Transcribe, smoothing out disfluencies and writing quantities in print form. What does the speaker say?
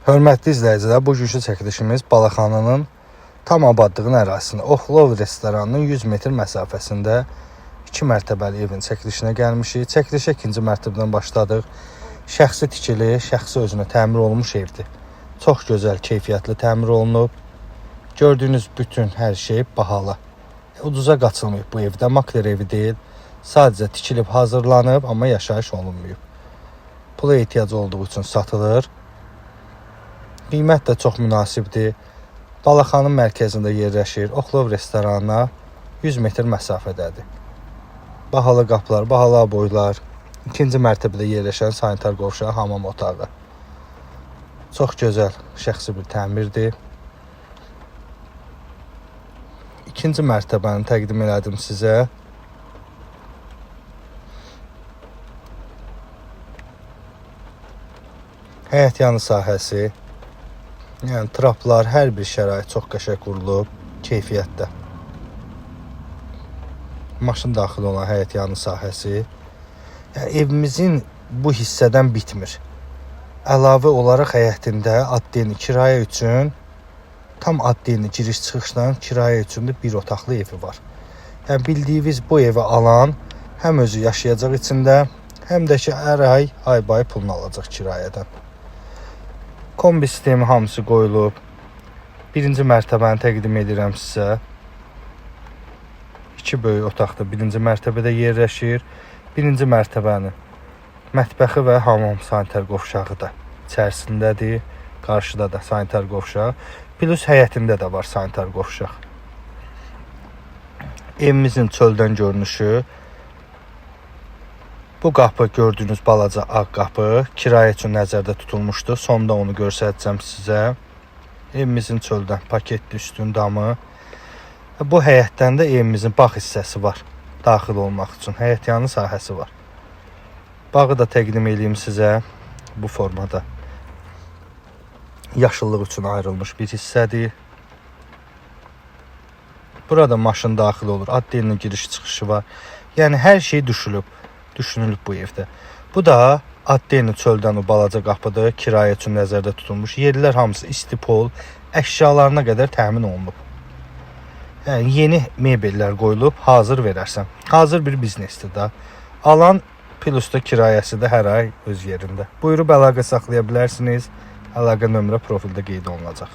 Hörmətli izləyicilər, bugünkü çəkilişimiz Balaxanının tam abadlığın ərazisində Oxlov restoranının 100 metr məsafəsində 2 mərtəbəli evin çəkilişinə gəlmişik. Çəkilişə 2-ci mərtəbədən başladıq. Şəxsi tikili, şəxsi özünə təmir olunmuş evdir. Çox gözəl, keyfiyyətli təmir olunub. Gördüyünüz bütün hər şey bahalı. Uduza qaçılmayıb bu evdə, makler evi deyil. Sadəcə tikilib hazırlanıb, amma yaşayış olunmayıb. Pula ehtiyacı olduğu üçün satılır. Qiymət də çox münasibdir. Balaxanın mərkəzində yerləşir. Oxlov restoranına 100 metr məsafədədir. Bahalı qapılar, bahalı boylar. 2-ci mərtəbədə yerləşən sanitar qovşağı, hamam otağı. Çox gözəl, şəxsi bir təmirdir. 2-ci mərtəbəni təqdim elədim sizə. Həyət yanı sahəsi. Yəni traplar, hər bir şərait çox qəşəng qurulub, keyfiyyətdə. Maşın daxil olan həyət yanı sahəsi. Yəni, evimizin bu hissədən bitmir. Əlavə olaraq həyətində addeni kirayə üçün, tam addeni giriş-çıxışdan kirayə üçün də bir otaqlı evi var. Yəni, bildiyiniz bu evi alan həm özü yaşayacaq içində, həm də ki, hər ay, ay-bay pulunu alacaq kirayədən. Kombi sistemi hamısı qoyulub. 1-ci mərtəbəni təqdim edirəm sizə. 2 böyük otaqda 1-ci mərtəbədə yerləşir. 1-ci mərtəbənin mətbəxi və hamam sanitar qovşağı da içərisindədir. Qarşıda da sanitar qovşaq. Plus həyətində də var sanitar qovşaq. Evimizin çöldən görünüşü. Bu qapı gördüyünüz balaca ağ qapı kirayə üçün nəzərdə tutulmuşdu. Sonda onu göstərəcəm sizə. Evimizin çöldən paketli üstün damı. Bu həyətdən də evimizin bağ hissəsi var. Daxil olmaq üçün həyət yanı sahəsi var. Bağı da təqdim edeyim sizə bu formada. Yaşıllıq üçün ayrılmış bir hissədir. Burada maşın daxil olur. Addenin giriş-çıxışı var. Yəni hər şey düşünülüb bu evdə. Bu da addeni çöldən o balaca qapıdır. Kirayə üçün nəzərdə tutulmuş. Yerlər hamısı istipol, əşyalarına qədər təmin olunub. Yəni yeni mebellər qoyulub, hazır verərsən. Hazır bir biznesdir da. Alan plusda kirayəsi də hər ay öz yerində. Buyurub əlaqə saxlaya bilərsiniz. Əlaqə nömrə profildə qeyd olunacaq.